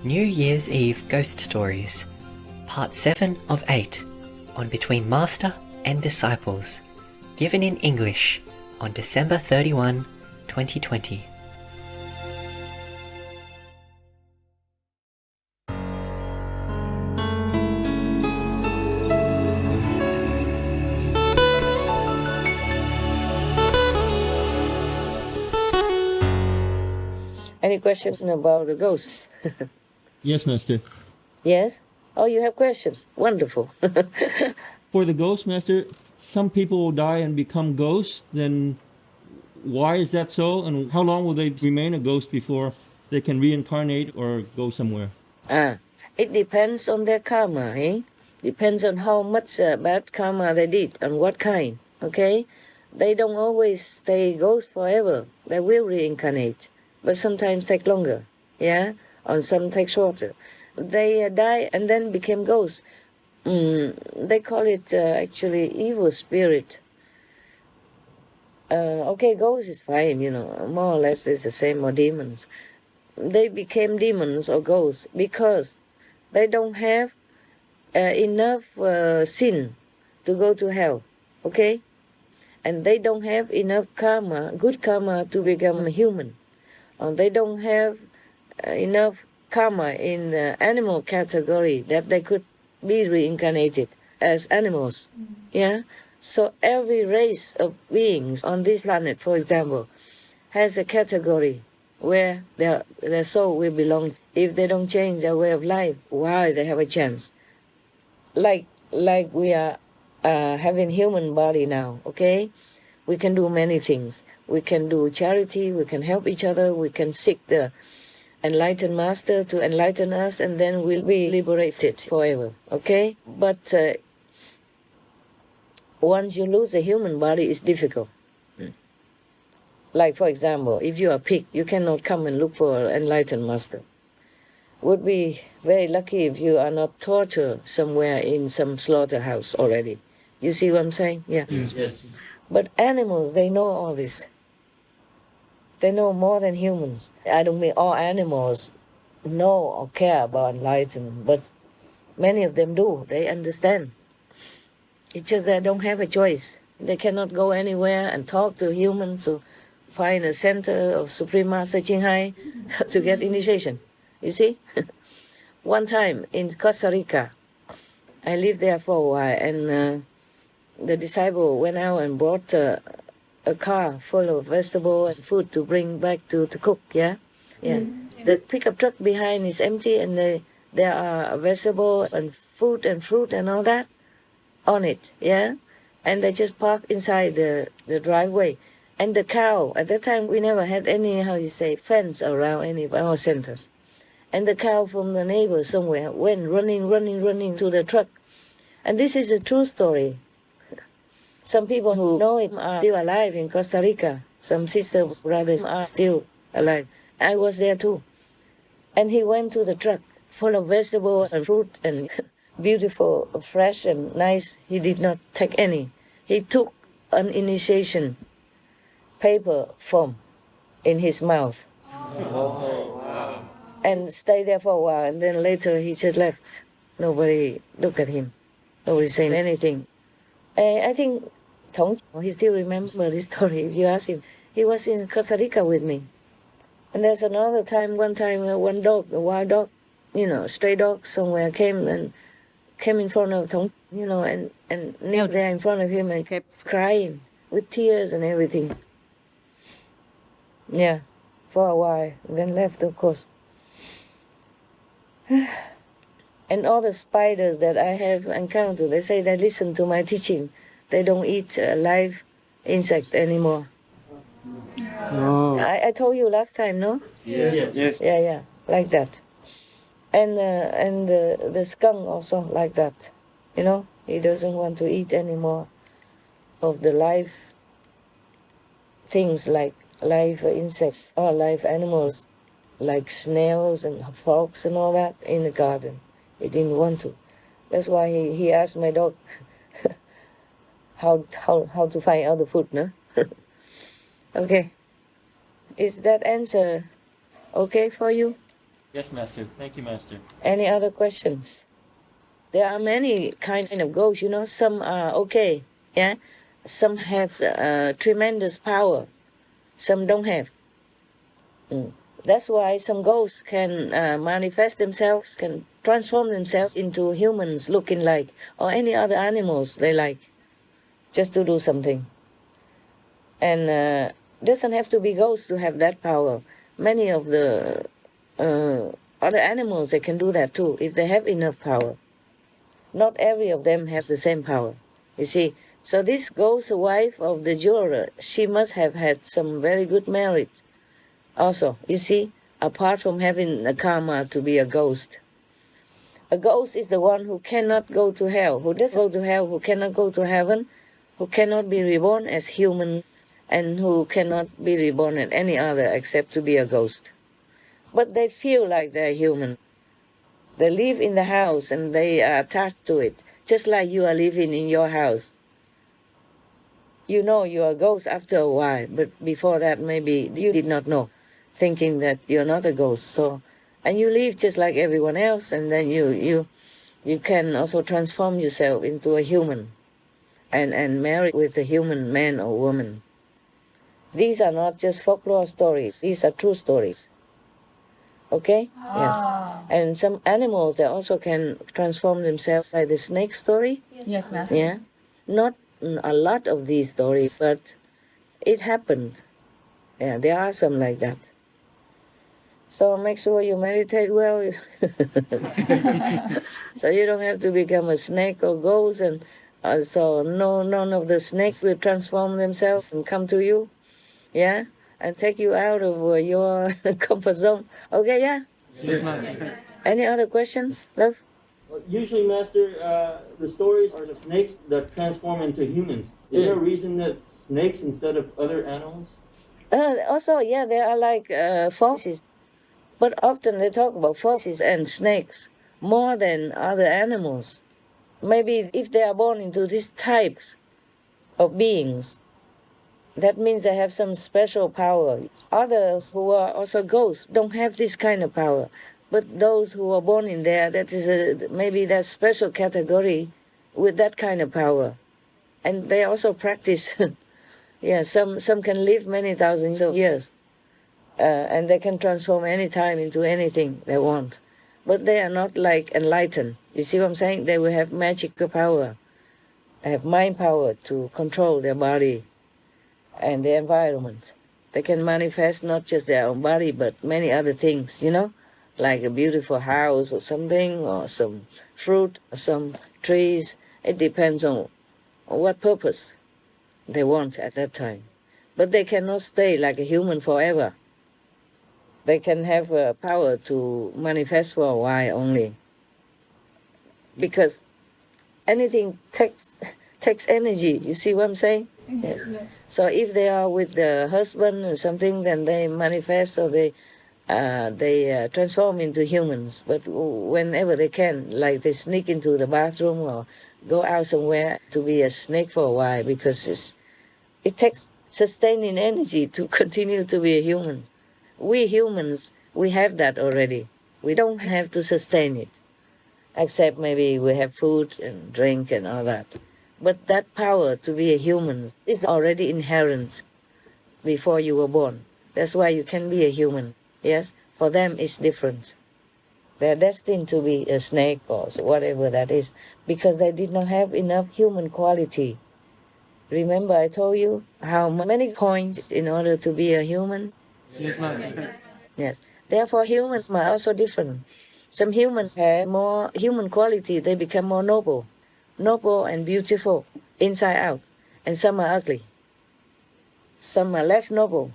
New Year's Eve Ghost Stories, Part 7 of 8, on Between Master and Disciples, given in English on December 31, 2020. Any questions about the ghosts? Yes, Master. Yes? Oh, you have questions. Wonderful. For the ghost, Master, some people will die and become ghosts. Then why is that so? And how long will they remain a ghost before they can reincarnate or go somewhere? It depends on their karma, eh? Depends on how much bad karma they did and what kind, okay? They don't always stay ghosts forever. They will reincarnate, but sometimes take longer, yeah? Or some take shorter. They die and then became ghosts. They call it actually evil spirit. Okay, ghosts is fine, more or less it's the same, or demons. They became demons or ghosts because they don't have enough sin to go to hell, okay? And they don't have enough karma, good karma, to become a human. They don't have enough karma in the animal category that they could be reincarnated as animals, yeah? So every race of beings on this planet, for example, has a category where their soul will belong. If they don't change their way of life, why they have a chance? Like we are having human body now, okay? We can do many things. We can do charity, we can help each other, we can seek the enlightened master to enlighten us, and then we'll be liberated forever, okay? But once you lose a human body, it's difficult. Like, for example, if you are a pig, you cannot come and look for an enlightened master. Would be very lucky if you are not tortured somewhere in some slaughterhouse already. You see what I'm saying? Yeah. Yes. But animals, they know all this. They know more than humans. I don't mean all animals know or care about enlightenment, but many of them do. They understand. It's just they don't have a choice. They cannot go anywhere and talk to humans or find a center of Supreme Master Ching Hai to get initiation. You see? One time in Costa Rica, I lived there for a while, and the disciple went out and brought a car full of vegetables and food to bring back to cook, yeah? Yeah. The pickup truck behind is empty, and there are vegetables and food and fruit and all that on it, yeah? And they just park inside the driveway. And the cow, at that time we never had any, fence around any of our centers. And the cow from the neighbor somewhere went running to the truck. And this is a true story. Some people who know him are still alive in Costa Rica. Some sisters, brothers are still alive. I was there too. And he went to the truck full of vegetables and fruit and beautiful, fresh and nice. He did not take any. He took an initiation paper form in his mouth. And stayed there for a while, and then later he just left. Nobody looked at him. Nobody saying anything. I think Tong, he still remembers this story if you ask him. He was in Costa Rica with me. And there's another time, one dog, a wild dog, stray dog somewhere came in front of Tong, and knelt there in front of him and kept crying with tears and everything. Yeah, for a while, and then left, of course. And all the spiders that I have encountered, they say they listen to my teaching. They don't eat live insects anymore. Oh. I told you last time, no? Yes. Yeah, like that. And the skunk also like that. He doesn't want to eat anymore of the live things like live insects or live animals, like snails and frogs and all that in the garden. He didn't want to. That's why he asked my dog how to find other food, no? Okay. Is that answer okay for you? Yes, Master. Thank you, Master. Any other questions? There are many kinds of ghosts, you know. Some are okay, yeah. Some have tremendous power. Some don't have. That's why some ghosts can manifest themselves, can transform themselves into humans looking like, or any other animals they like, just to do something. And doesn't have to be ghosts to have that power. Many of the other animals, they can do that too, if they have enough power. Not every of them has the same power, you see. So this ghost wife of the jeweler, she must have had some very good merit also, you see, apart from having a karma to be a ghost. A ghost is the one who cannot go to hell, who does go to hell, who cannot go to heaven, who cannot be reborn as human, and who cannot be reborn as any other except to be a ghost. But they feel like they're human. They live in the house and they are attached to it, just like you are living in your house. You know you are a ghost after a while, but before that maybe you did not know, thinking that you're not a ghost. So, and you live just like everyone else, and then you can also transform yourself into a human and marry with a human man or woman. These are not just folklore stories, these are true stories. Okay? Yes. And some animals, they also can transform themselves, like the snake story. Yes, Master. Yeah. Not a lot of these stories, but it happened. Yeah, there are some like that. So make sure you meditate well. So you don't have to become a snake or ghost, and so none of the snakes will transform themselves and come to you. Yeah? And take you out of your comfort zone. Okay, yeah? Yes, Master. Any other questions, love? Usually, Master, the stories are the snakes that transform into humans. Is there a reason that snakes instead of other animals? Also, yeah, there are like foxes. But often they talk about foxes and snakes more than other animals. Maybe if they are born into these types of beings, that means they have some special power. Others who are also ghosts don't have this kind of power. But those who are born in there, that is maybe that special category with that kind of power. And they also practice. Yeah, some can live many thousands of years. And they can transform any time into anything they want. But they are not like enlightened. You see what I'm saying? They will have magical power. They have mind power to control their body and the environment. They can manifest not just their own body, but many other things, you know, like a beautiful house or something, or some fruit, or some trees. It depends on what purpose they want at that time. But they cannot stay like a human forever. They can have power to manifest for a while only. Because anything takes energy. You see what I'm saying? Yes. So if they are with the husband or something, then they manifest, or they transform into humans. But whenever they can, like they sneak into the bathroom or go out somewhere to be a snake for a while, because it takes sustaining energy to continue to be a human. We humans, we have that already. We don't have to sustain it, except maybe we have food and drink and all that. But that power to be a human is already inherent before you were born. That's why you can be a human. Yes? For them, it's different. They're destined to be a snake or whatever that is, because they did not have enough human quality. Remember I told you how many points in order to be a human? Yes, Master. Yes. Therefore, humans are also different. Some humans have more human quality. They become more noble and beautiful inside out. And some are ugly. Some are less noble.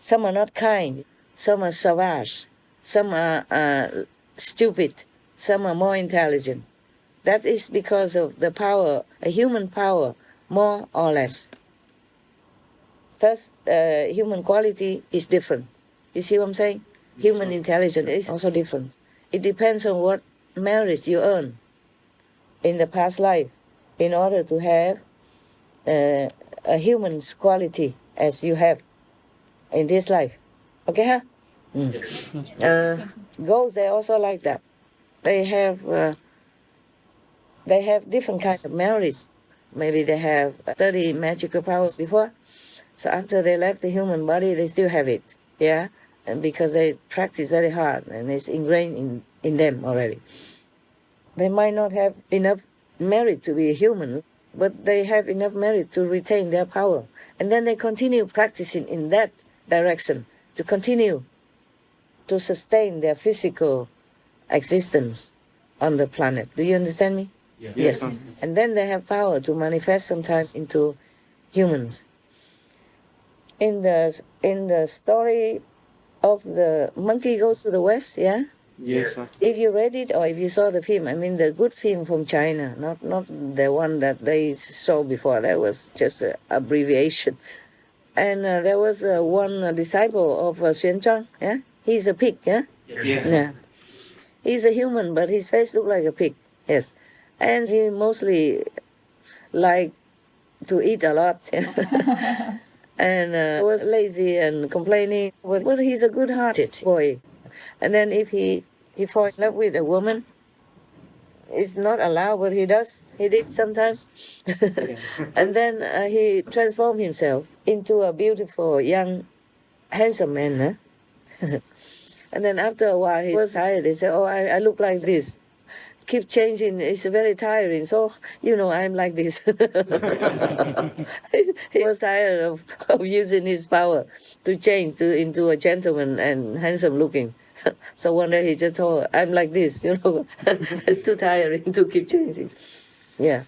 Some are not kind. Some are savage. Some are stupid. Some are more intelligent. That is because of the power, a human power, more or less. Thus, human quality is different. You see what I'm saying? Human intelligence is also different. It depends on what merit you earn in the past life in order to have a human's quality as you have in this life. Okay, huh? Ghosts, they also like that. They have different kinds of merits. Maybe they have studied magical powers before, so after they left the human body, they still have it. Yeah, and because they practice very hard and it's ingrained in them already. They might not have enough merit to be human, but they have enough merit to retain their power. And then they continue practicing in that direction to continue to sustain their physical existence on the planet. Do you understand me? Yes. And then they have power to manifest sometimes into humans. In the story of the monkey goes to the west, yeah? Yes, Master. If you read it or if you saw the film, I mean the good film from China, not the one that they saw before. That was just an abbreviation. And there was one disciple of Xuan Zhang, yeah? He's a pig, yeah? Yes. Yeah. He's a human, but his face looked like a pig, yes. And he mostly liked to eat a lot, yeah? And was lazy and complaining, but he's a good-hearted boy. And then if he falls in love with a woman, it's not allowed, but he does. He did sometimes. And then he transformed himself into a beautiful, young, handsome man. Huh? And then after a while, he was tired. He said, oh, I look like this. Keep changing. It's very tiring. So, I'm like this. He was tired of using his power to change into a gentleman and handsome looking. So one day he just told her, I'm like this, It's too tiring to keep changing. Yeah.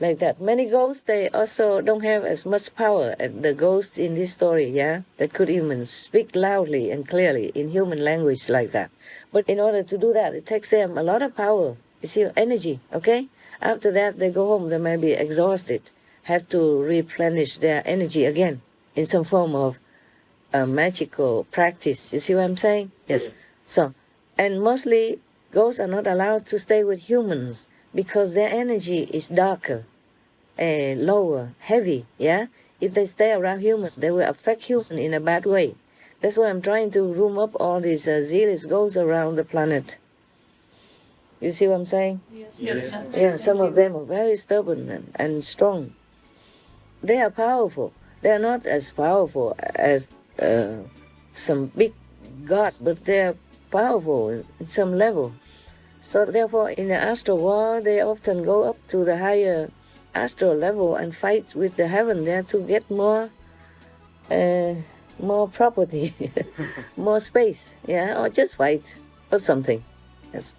Like that. Many ghosts, they also don't have as much power as the ghosts in this story, yeah? That could even speak loudly and clearly in human language like that. But in order to do that, it takes them a lot of power. You see, energy, okay? After that, they go home, they may be exhausted, have to replenish their energy again in some form of a magical practice. You see what I'm saying? Yes. So, and mostly ghosts are not allowed to stay with humans because their energy is darker, lower, heavy, yeah? If they stay around humans, they will affect humans in a bad way. That's why I'm trying to room up all these zealous ghosts around the planet. You see what I'm saying? Yes. Yeah, some of them are very stubborn and strong. They are powerful. They are not as powerful as some big god, but they are powerful at some level. So therefore, in the astral world, they often go up to the higher astral level and fight with the heaven there to get more property, more space, yeah, or just fight or something. Yes.